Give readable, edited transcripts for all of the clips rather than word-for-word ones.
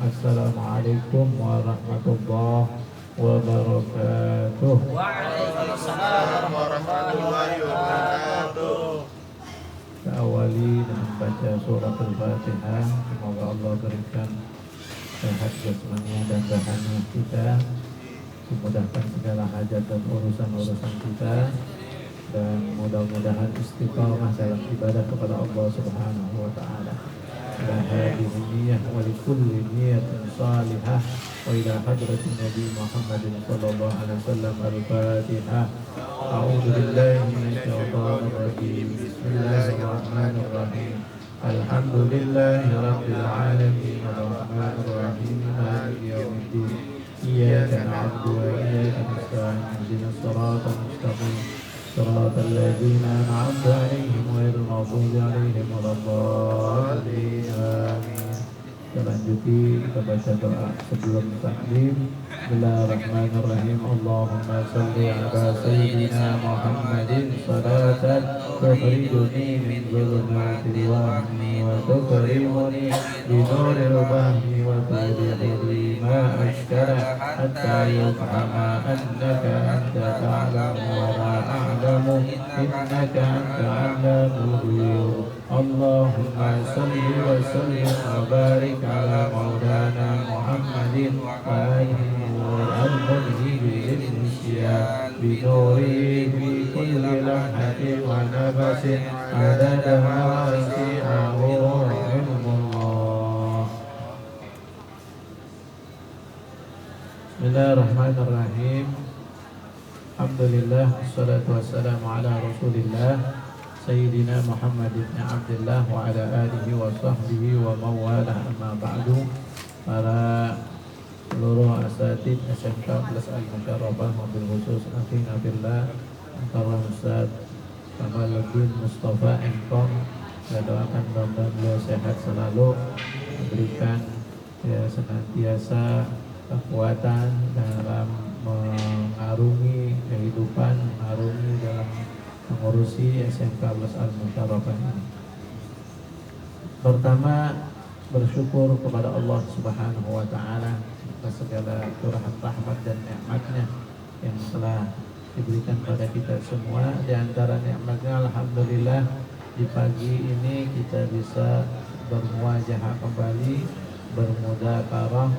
Assalamualaikum warahmatullahi wabarakatuh. Waalaikumsalam warahmatullahi wabarakatuh. Kita awali dengan baca surat Al-Fatihah. Semoga Allah berikan sehat jasmani dan rohani kita, dimudahkan segala hajat dan urusan-urusan kita, dan mudah-mudahan istiqamah dalam ibadah kepada Allah Subhanahu wa taala. Ila hadhihi niyyah wa likulli niyyatin salihah wa ila hadratin Nabi Muhammadin sallallahu alaihi wasallam. Al-Fatihah. A'udzu billahi minasy syaithanir rajim. Bismillahirrahmanirrahim. Alhamdulillahi rabbil alamin arrahmanir rahim maliki yaumiddin. Iyyaka na'budu wa iyyaka nasta'in ihdinas siratal mustaqim siratal ladzina an'amta 'alaihim ghairil maghdubi 'alaihim waladdallin. Amin. Kita lanjuti, kita baca doa sebelum taklim. Bismillahirrahmanirrahim. Allahumma salli ala sayyidina Muhammadin salatan tukhrijuni min dhulumatil wahmi wa tukrimuni bi nuril fahmi wa tudkhilni ma ashkara hatta yufhama annaka anta ta'lamu wa la a'lamu innaka anta 'allamul ghuyub. Allahumma salli wa sallim wa barik ala maulana Muhammadin wa alihi al-munhi bil-nisyan binuri fi kulli lamhatin wa nafasin adada ma wasi'ahu ilmullah. Bismillahirrahmanirrahim. Alhamdulillah, wassalatu wassalamu ala rasulillah Sayyidina Muhammad ibn Abdullah wa ala alihi wa sahbihi wa mawalah, amma ba'du. Para seluruh asatid SMK Plus Al-Mukarrabah, mobil khusus akhina billah antara Ustaz Kamaluddin Mustafa Engkong, saya doakan mudah-mudahan beliau sehat selalu, memberikan ya senantiasa kekuatan dalam mengarungi kehidupan, mengarungi dalam mengurusi SMK Plus Al-Mukarrabah ini. Pertama, bersyukur kepada Allah Subhanahu wa taala atas segala curahan rahmat dan nikmatnya yang telah diberikan pada kita semua. Di antara nikmatnya, alhamdulillah, di pagi ini kita bisa bermuajahah kembali, bermudzakarah,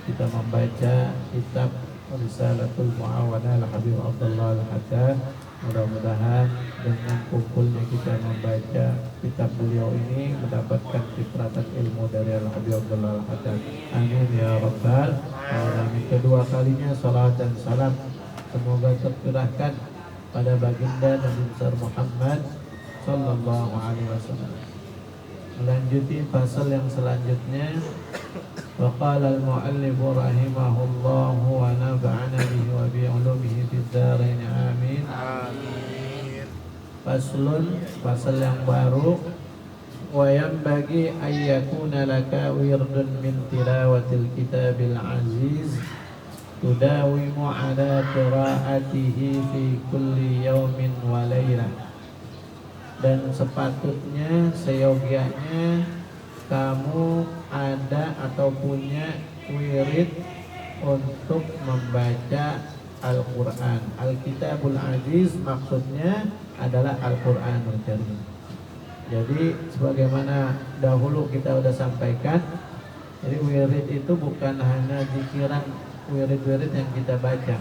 kita membaca kitab Risalatul Mu'awanah Al-Habib Abdullah Al-Haddad. Mudah-mudahan dengan kumpulnya kita membaca kitab beliau ini mendapatkan cipratan ilmu dari Al-Habib Abdullah Al-Haddad. Amin ya rabbal alamin. Kedua kalinya salat dan salam semoga tercurahkan pada baginda Nabi besar Muhammad sallallahu alaihi wasallam. Melanjuti pasal yang selanjutnya. Wa qala al-mu'allif rahimahullah wa nafa'ana bihi wa bi 'ulumihi fid dharain amin. Amin. Faslun, pasal yang baru. Wa yanbaghi an yakuna laka wirdun min tilawatil kitabil aziz tudawimu ala qiraatihi fi kulli yawmin wa laylah. Dan sepatutnya, seyogianya kamu ada atau punya wirid untuk membaca Al-Quran. Al-Kitabul Aziz maksudnya adalah Al-Quranul Karim. Jadi sebagaimana dahulu kita sudah sampaikan, jadi wirid itu bukan hanya zikiran, wirid-wirid yang kita baca.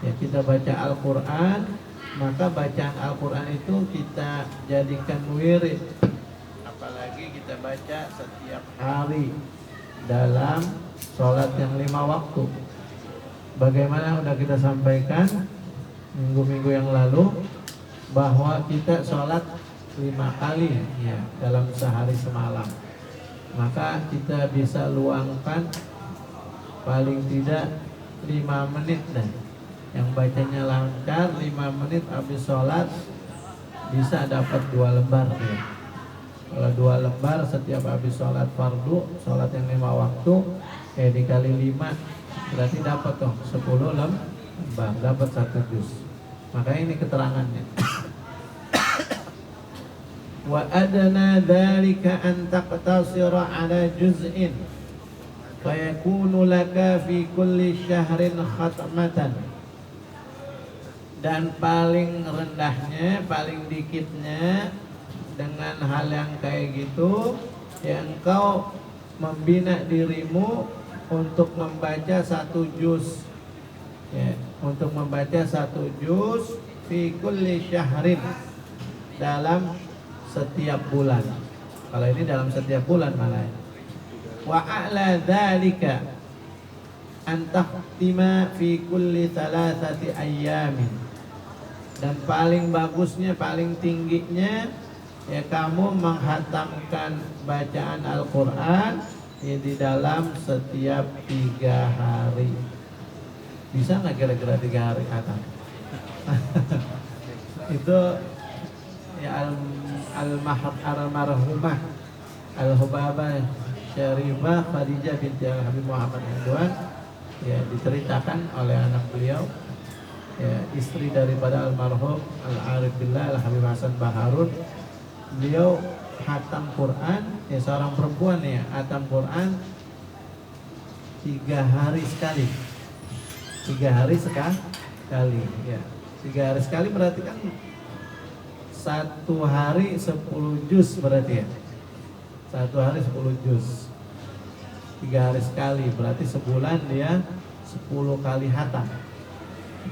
Ya, kita baca Al-Quran, maka bacaan Al-Quran itu kita jadikan wirid. Apalagi kita baca setiap hari dalam sholat yang 5 waktu. Bagaimana sudah kita sampaikan minggu-minggu yang lalu, bahwa kita sholat 5 kali ya dalam sehari semalam. Maka kita bisa luangkan paling tidak 5 menit dan yang bacanya lancar, 5 menit habis sholat bisa dapat 2 lembar ya. Kalau 2 lembar setiap habis sholat fardu, sholat yang 5 waktu, dikali 5 berarti dapat 10 lembar, dapat 1 juz. Makanya ini keterangannya. Wa adna dzalika an taqtasira ala juz'in. fayakunu laka fi kulli syahrin khatmatan. Dan paling rendahnya, paling dikitnya dengan hal yang kayak gitu, ya engkau membina dirimu untuk membaca 1 juz, ya, untuk membaca 1 juz fi kulli syahrin, dalam setiap bulan. Kalau ini dalam setiap bulan malah. Wa a'la dzalika an tahtima fi kulli 3 ayyamin. Dan paling bagusnya, paling tingginya, ya kamu menghatamkan bacaan Al-Quran ya di dalam setiap 3 hari. Bisa nggak kira-kira 3 hari khatam? Itu ya al-marhumah Al-Hubabah Syarifah Khadijah binti Al-Habib Muhammad Ridwan, ya diceritakan oleh anak beliau, ya, istri daripada almarhum Al-Arif Billah Al-Habib Hasan Baharun. Beliau khatam Quran, ya seorang perempuan ya, khatam Quran 3 hari sekali. 3 hari sekali, ya. 3 hari sekali berarti kan 1 hari 10 juz berarti ya. 1 hari 10 juz. 3 hari sekali berarti sebulan dia 10 kali khatam.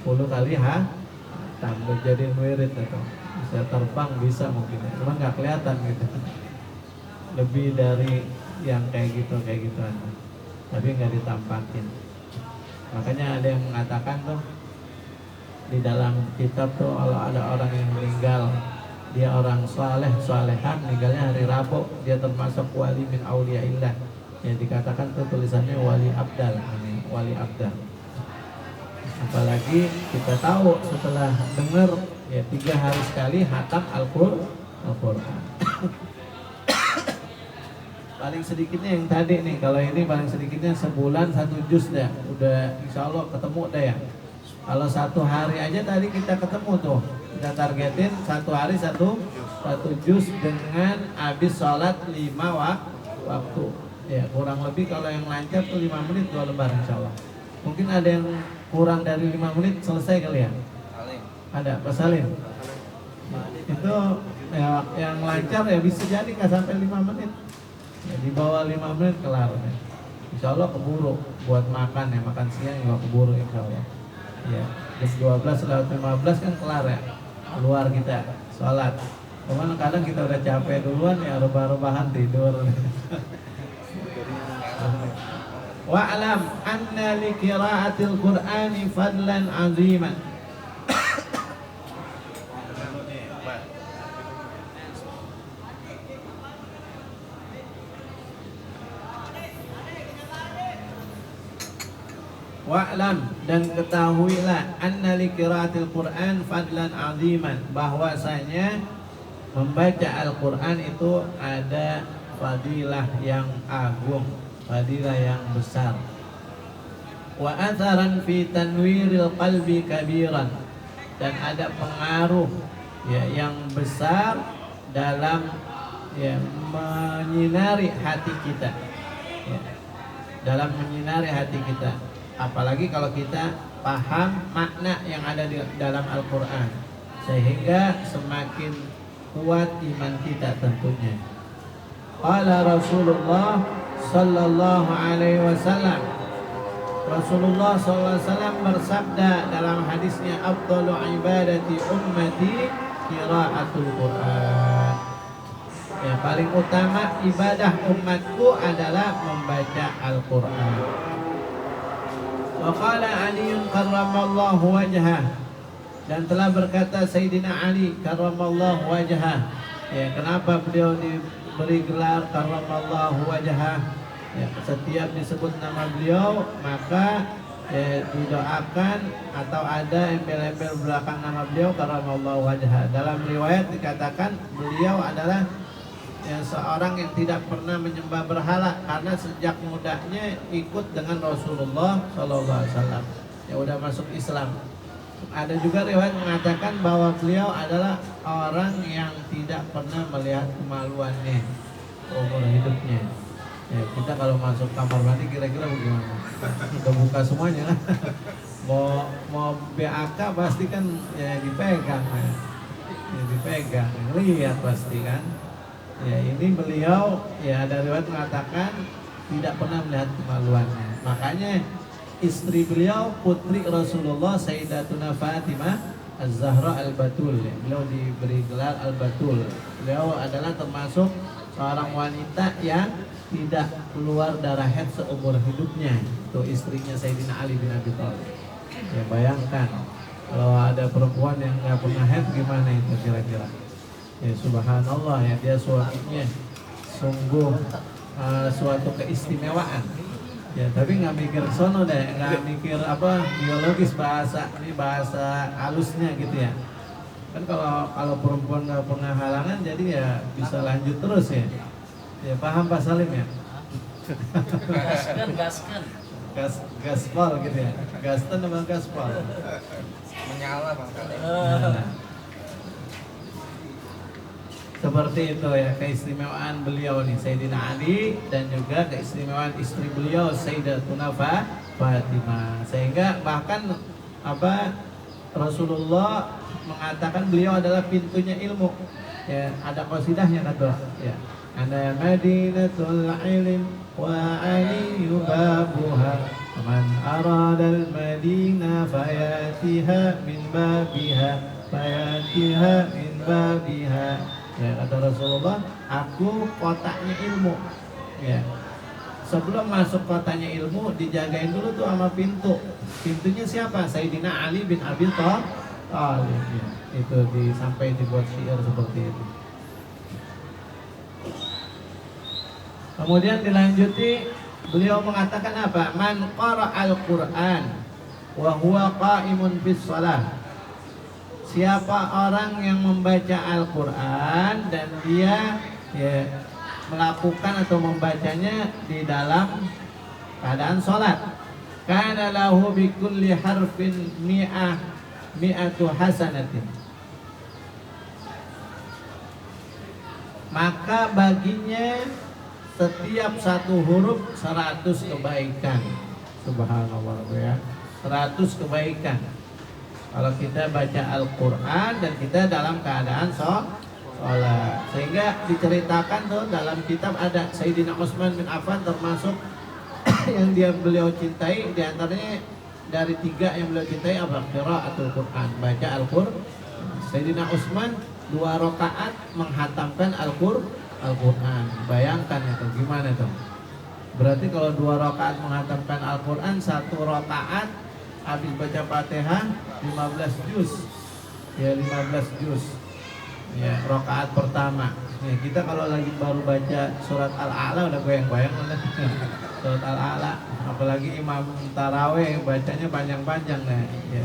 10 kali tambah jadi wirid atau bisa terbang, bisa mungkin, cuma nggak kelihatan gitu. Lebih dari yang kayak gitu aja, tapi nggak ditampakin. Makanya ada yang mengatakan tuh di dalam kitab tuh, kalau ada orang yang meninggal, dia orang solehan, meninggalnya hari Rabu, dia termasuk wali min auliyaillah. Yang dikatakan tuh tulisannya wali abdal, wali abdal. Apalagi kita tahu setelah dengar ya 3 hari sekali khatam Al-Quran. Paling sedikitnya yang tadi nih, kalau ini paling sedikitnya sebulan 1 juz dah, udah insya Allah ketemu dah ya. Kalau 1 hari aja tadi kita ketemu tuh, kita targetin 1 hari 1 juz dengan habis sholat 5 waktu. Ya kurang lebih kalau yang lancar tuh 5 menit 2 lembar insya Allah. Mungkin ada yang kurang dari 5 menit selesai kali ya? Ada, Pak Salim? Itu ya, yang lancar ya bisa jadi nggak sampai 5 menit ya, di bawah 5 menit kelar ya. Insya Allah keburu buat makan ya, makan siang juga keburu insya Allah ya. Jam 12 lewat 15 kan kelar ya, keluar kita sholat. Cuman kadang kita udah capek duluan ya, rebah-rebahan tidur. Wa'lam anna li qira'atil Qur'ani fadlan 'aziman. Wa'lam, dan ketahuilah, anna li qira'atil Qur'an fadlan 'aziman, bahwasanya membaca Al-Qur'an itu ada fadilah yang agung, fadilah yang besar. Wa atharan fi tanwiril qalbi kabiran, dan ada pengaruh ya yang besar dalam ya menyinari hati kita ya, dalam menyinari hati kita, apalagi kalau kita paham makna yang ada di dalam Al-Quran, sehingga semakin kuat iman kita tentunya. Qala Rasulullah sallallahu alaihi wasallam, Rasulullah sallallahu alaihi wasallam bersabda dalam hadisnya, afdalu ibadati ummati qiraatul Quran. Ya, paling utama ibadah umatku adalah membaca Al-Quran. Wa qala Ali karramallahu wajhah, dan telah berkata Sayyidina Ali karramallahu wajhah. Ya, kenapa beliau diberi gelar karramallahu wajhah? Ya, setiap disebut nama beliau maka didoakan atau ada embel-embel belakang nama beliau karramallahu wajhah. Dalam riwayat dikatakan beliau adalah ya, seorang yang tidak pernah menyembah berhala karena sejak mudanya ikut dengan Rasulullah SAW. Ya udah masuk Islam. Ada juga riwayat mengatakan bahwa beliau adalah orang yang tidak pernah melihat kemaluannya umur hidupnya. Ya, kita kalau masuk kamar mandi kira-kira bagaimana? Udah buka semuanya kan? mau BAK pasti kan ya dipegang ya. Ya dipegang, lihat pasti kan. Ya ini beliau ya ada riwayat mengatakan tidak pernah melihat kemaluannya. Makanya istri beliau putri Rasulullah Sayyidatuna Fatimah Az-Zahra Al-Batul ya. Beliau diberi gelar Al-Batul. Beliau adalah termasuk seorang wanita yang tidak keluar darah haid seumur hidupnya. Itu istrinya Sayyidina Ali bin Abi Thalib. Ya bayangkan kalau ada perempuan yang nggak pernah haid gimana itu kira-kira. Ya subhanallah ya, dia suaminya sungguh suatu keistimewaan. Ya tapi nggak mikir sono deh, nggak mikir apa biologis, bahasa ini bahasa halusnya gitu ya. Kan kalau perempuan nggak pernah halangan jadi ya bisa lanjut terus ya. Ya paham Pak Salim ya? Gaskan. Gaspol gitu ya. Gasten sama gaspol. Menyala Bang. Nah, seperti itu ya keistimewaan beliau nih Sayyidina Ali, dan juga keistimewaan istri beliau Sayyidatuna Fatimah. Sehingga bahkan Rasulullah mengatakan beliau adalah pintunya ilmu. Ya, ada qasidahnya kata ya. Ana Madinatul Ilm wa Ali babuha, man arada al-Madinah fayatiha min babiha. Ya, kata Rasulullah, aku kotanya ilmu. Ya. Sebelum masuk kotanya ilmu, dijagain dulu tuh sama pintu. Pintunya siapa? Sayyidina Ali bin Abi Thalib. Ya. Itu sampai dibuat syair seperti itu. Kemudian dilanjuti, beliau mengatakan apa? Man qara'al Qur'an wa huwa qa'imun bis shalah. Siapa orang yang membaca Al-Qur'an dan dia ya melakukan atau membacanya di dalam keadaan sholat, kana lahu bi kulli harfin mi'atu hasanatin, maka baginya setiap satu huruf 100 kebaikan. Subhanallah ya, 100 kebaikan kalau kita baca Al-Quran dan kita dalam keadaan sholat. Sehingga diceritakan tuh dalam kitab ada Sayyidina Utsman bin Affan termasuk yang beliau cintai, diantaranya dari 3 yang beliau cintai apa? Qiraatul Quran, baca Al-Quran. Sayyidina Utsman 2 rakaat menghatamkan Al-Quran. Bayangkan itu gimana tuh? Berarti kalau 2 rakaat menghatamkan Al-Quran, 1 rakaat habis baca Fatihah 15 juz. Ya 15 juz. Ya rakaat pertama. Ya, kita kalau lagi baru baca surat Al-A'la udah goyang-goyang udah. Surat Al-A'la, apalagi imam taraweh bacanya panjang-panjang dah. Ya.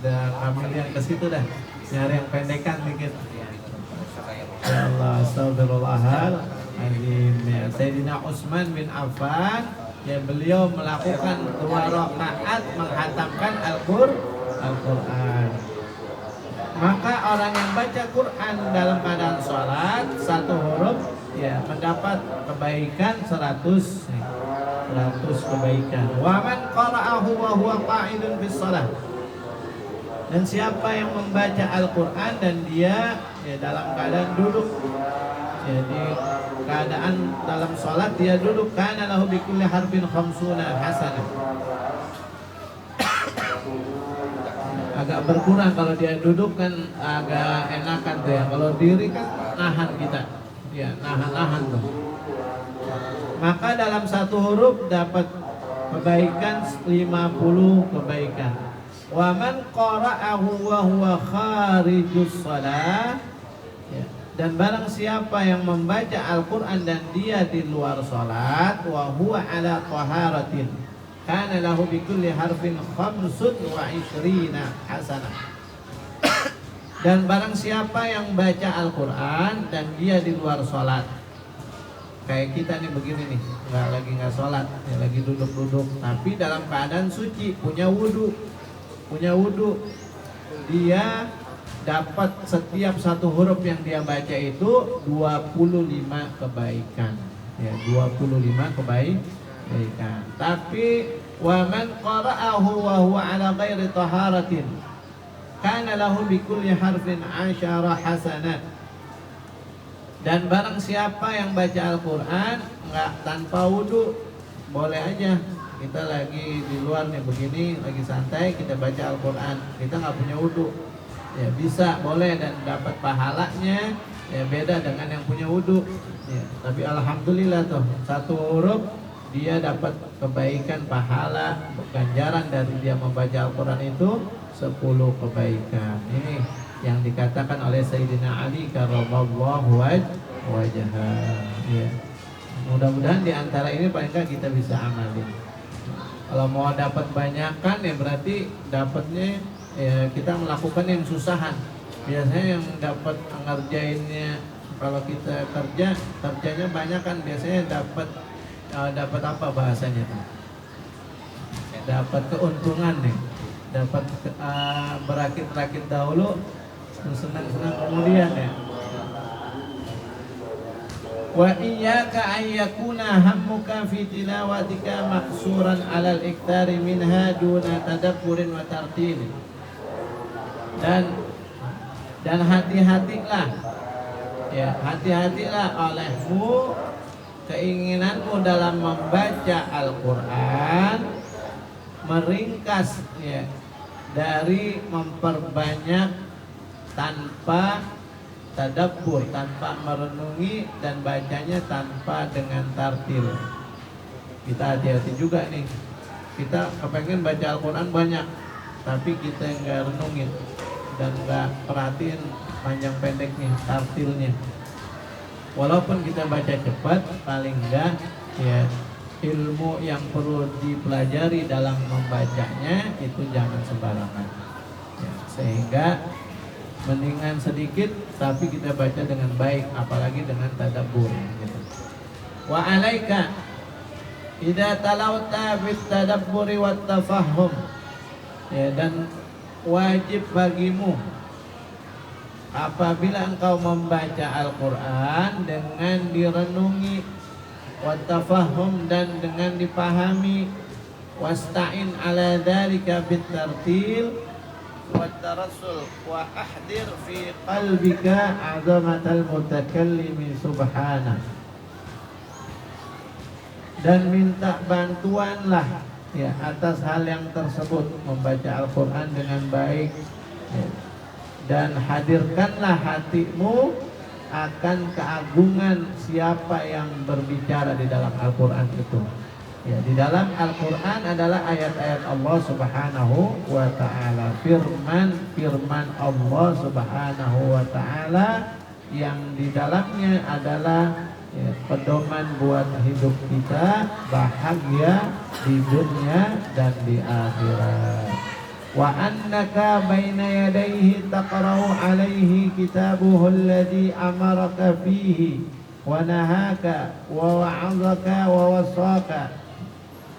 Udah ambil yang ke situ dah. Nyari yang pendekan dikit. Ya Allah, astagfirullahaladzim. Ya, Sayyidina Utsman bin Affan, ya beliau melakukan 2 rakaat menghatamkan Al-Quran. Maka orang yang baca Quran dalam keadaan sholat 1 huruf ya mendapat kebaikan 100 kebaikan. Wa man qara'ahu wa huwa qa'idun bis shalah. Dan siapa yang membaca Al-Quran dan dia ya dalam keadaan duduk, ya di keadaan dalam sholat dia duduk, kana lahu bi kulli harfin 50 hasanah. Agak berkurang kalau dia duduk kan agak enakan tuh ya. Kalau diri kan nahan kita, ya nahan tuh. Maka dalam 1 huruf dapat kebaikan 50 kebaikan. Wa man qara'ahu wa huwa kharijus shalah, ya. Dan barang siapa yang membaca Al-Quran dan dia di luar sholat, wa huwa ala taharatin, kana lahu bi kulli harfin 25 hasanah. Dan barang siapa yang baca Al-Quran dan dia di luar sholat, kayak kita nih begini nih, nggak sholat, ya, lagi duduk-duduk, tapi dalam keadaan suci, punya wudhu, dia dapat setiap 1 huruf yang dia baca itu 25 kebaikan. Ya, 25 kebaikan. Tapi wa man qara'ahu wa huwa ala ghairi taharatin kana lahu bi kulli harfin 10 hasanat. Dan barang siapa yang baca Al-Qur'an enggak tanpa wudu, boleh aja kita lagi di luar nih begini, lagi santai kita baca Al-Qur'an, kita nggak punya wudu. Ya bisa, boleh dan dapat pahalanya ya beda dengan yang punya wudu. Ya, tapi alhamdulillah tuh satu huruf dia dapat kebaikan pahala ganjaran dari dia membaca Al-Qur'an itu 10 kebaikan. Ini yang dikatakan oleh Sayyidina Ali karramallahu wajhahu. Ya. Mudah-mudahan di antara ini paling enggak kita bisa amalin. Kalau mau dapat banyakan ya berarti dapatnya ya kita melakukan yang susahan. Biasanya yang dapat ngerjainnya kalau kita kerjanya banyak kan biasanya dapat apa bahasanya tuh? Dapat keuntungan nih. Dapat berakit-rakit dahulu, senang-senang kemudian ya. Wa iyyaka an yakuna hammuka fi tilawatika maksuran 'alal iktari minha duna tadabburin wa tartil. Dan hati-hatilah ya, hati-hatilah olehmu keinginanmu dalam membaca Al-Qur'an meringkas ya dari memperbanyak tanpa tadabbur, tanpa merenungi dan bacanya tanpa dengan tartil. Kita hati-hati juga nih. Kita kepengen baca Al-Qur'an banyak, tapi kita nggak renungin dan nggak perhatiin panjang pendeknya, tartilnya. Walaupun kita baca cepat, paling enggak ya ilmu yang perlu dipelajari dalam membacanya itu jangan sembarangan. Ya, sehingga mendingan sedikit tapi kita baca dengan baik, apalagi dengan tadabbur gitu. Wa alaika idza talawta bit tadabburi wat tafahum. Ya, dan wajib bagimu apabila engkau membaca Al-Qur'an dengan direnungi, wat tafahum dan dengan dipahami, wasta'in ala dzalika bit tartil والترسل وأحضر في قلبك عظمة المتكلم سبحانه. Dan minta bantuanlah ya atas hal yang tersebut, membaca Al-Qur'an dengan baik ya. Dan hadirkanlah hatimu akan keagungan siapa yang berbicara di dalam Al-Qur'an itu. Ya, di dalam Al-Qur'an adalah ayat-ayat Allah Subhanahu wa taala, firman Allah Subhanahu wa taala yang di dalamnya adalah ya, pedoman buat hidup kita bahagia di dunia dan di akhirat. Wa annaka baina yadayhi taqra'u alaihi kitabuhu alladhi amaraka fihi wa nahaka wa wa'azaka wa wasaka.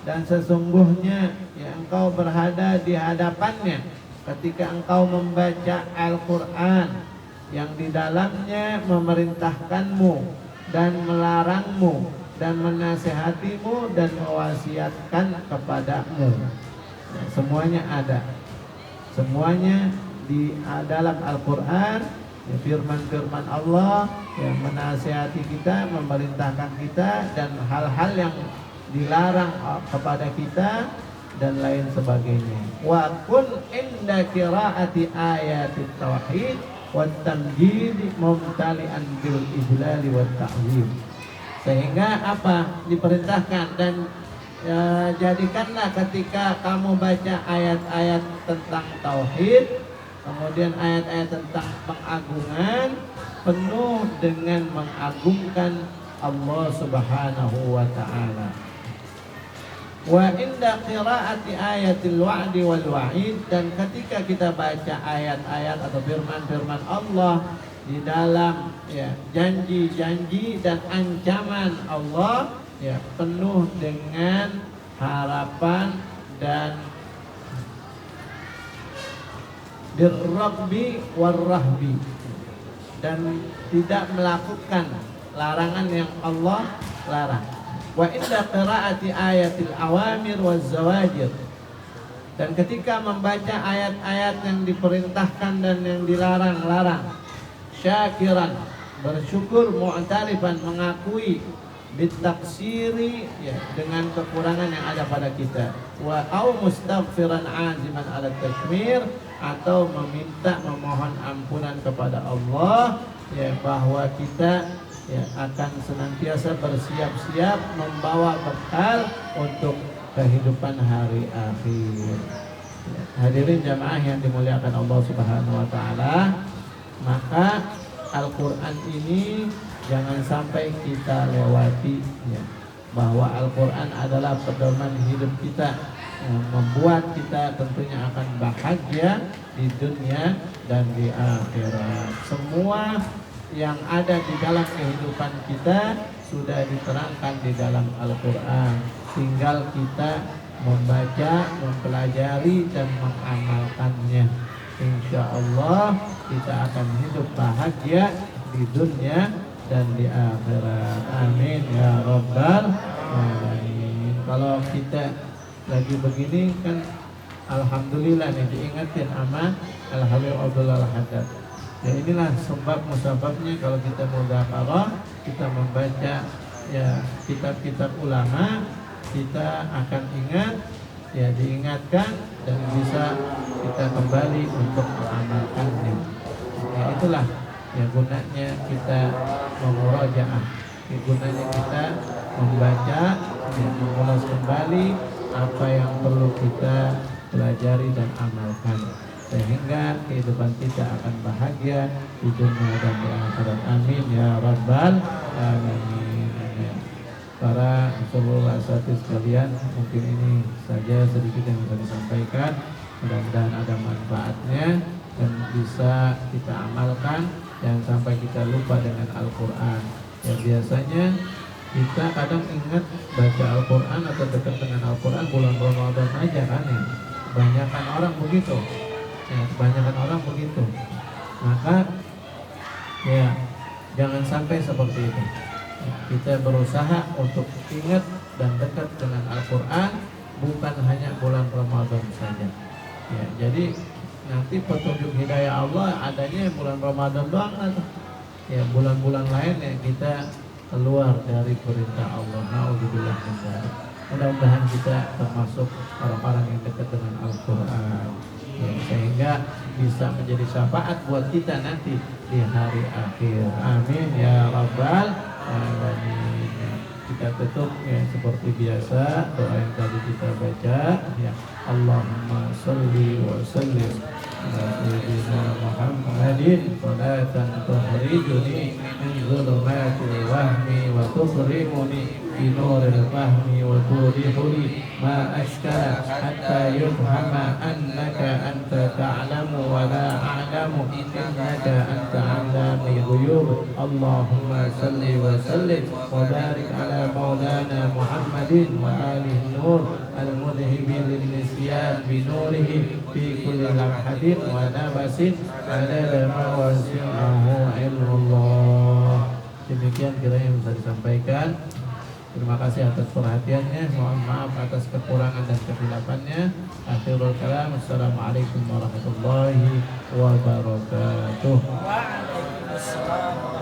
Dan sesungguhnya ya, engkau berada di hadapannya ketika engkau membaca Al-Qur'an yang di dalamnya memerintahkanmu dan melarangmu dan menasihatimu dan mewasiatkan kepadamu. Ya, semuanya ada. Semuanya di dalam Al-Qur'an ya, firman-firman Allah yang menasihati kita, memerintahkan kita dan hal-hal yang dilarang kepada kita dan lain sebagainya. Wa kun inda qiraati ayatit tauhid wat tamjid mumtali'an bil ijlali wat ta'zim. Sehingga apa? Diperintahkan dan jadikanlah ketika kamu baca ayat-ayat tentang tauhid, kemudian ayat-ayat tentang pengagungan, penuh dengan mengagungkan Allah Subhanahu wa taala. Wa inda qiraati ayatil wa'di wal wa'id, dan ketika kita baca ayat-ayat atau firman-firman Allah di dalam ya janji-janji dan ancaman Allah ya penuh dengan harapan dan birrabbi warrahbi, dan tidak melakukan larangan yang Allah larang. Wa inda qiraati ayatil awamir waz zawajir. Dan ketika membaca ayat-ayat yang diperintahkan dan yang dilarang-larang, syakiran, bersyukur, mu'tarifan, mengakui, bitaksiri, ya, dengan kekurangan yang ada pada kita, wa au mustaghfiran aziman ala takmir, atau memohon ampunan kepada Allah, ya, bahwa kita, ya, akan senantiasa bersiap-siap membawa bekal untuk kehidupan hari akhir. Ya, hadirin jamaah yang dimuliakan Allah Subhanahu wa taala, maka Al-Qur'an ini jangan sampai kita lewati, ya, bahwa Al-Qur'an adalah pedoman hidup kita yang membuat kita tentunya akan bahagia di dunia dan di akhirat. Semua yang ada di dalam kehidupan kita sudah diterangkan di dalam Al-Quran. Tinggal kita membaca, mempelajari, dan mengamalkannya. Insya Allah kita akan hidup bahagia di dunia dan di akhirat. Amin ya rabbal alamin. Kalau kita lagi begini kan alhamdulillah nih, diingatin sama Al-Habib Abdullah Al-Haddad. Ya, inilah sebab musababnya kalau kita mudzakarah, kita membaca, ya, kitab-kitab ulama, kita akan ingat, ya, diingatkan, dan bisa kita kembali untuk mengamalkannya. Ya, itulah, ya, gunanya kita memurajaah, ya, gunanya kita membaca, ya, mengulas kembali apa yang perlu kita pelajari dan amalkan, sehingga kehidupan kita akan bahagia di dunia dan di akhirat. Amin ya rabbal alamin. Para seluruh asatidz sekalian, mungkin ini saja sedikit yang bisa disampaikan. Mudah-mudahan ada manfaatnya dan bisa kita amalkan. Jangan sampai kita lupa dengan Al-Quran. Ya, biasanya kita kadang ingat baca Al-Quran atau dekat dengan Al-Quran bulan Ramadan aja kan, ya. Kebanyakan orang begitu. Ya, kebanyakan orang begitu. Maka, ya, jangan sampai seperti itu. Kita berusaha untuk ingat dan dekat dengan Al-Quran, bukan hanya bulan Ramadan saja. Ya, jadi nanti petunjuk hidayah Allah adanya bulan Ramadan doang atau, ya, bulan-bulan lain yang kita keluar dari perintah Allah. Na'udzubillah min dzalik. Mudah-mudahan kita termasuk orang-orang yang dekat dengan Al-Quran, ya, sehingga bisa menjadi syafaat buat kita nanti di hari akhir. Amin ya rabbal alamin. Kita tutup, ya, seperti biasa doa yang tadi kita baca, ya. Allahumma sholli wa sallim ala sayyidina Muhammadin salatan tukhrijuni min dhulumatil wahmi wa tukhrimuni bi nuril fahmi wa tudhihuni ma ashkala hatta yufhama annaka anta ta'lamu wa la a'lamu innaka anta 'allamul ghuyub. Allahumma shalli wa sallim wa barik ala maulana Muhammadin wa alihi nur al-mudhibi lil nisyan bi nurihi fi kulli lamhatin wa nabasin adada ma wasi'ahu ilmullah. Demikian kiranya yang bisa disampaikan. Terima kasih atas perhatiannya. Mohon maaf atas kekurangan dan kehilafannya. Akhirul kalam. Assalamualaikum warahmatullahi wabarakatuh. Waalaikumsalam.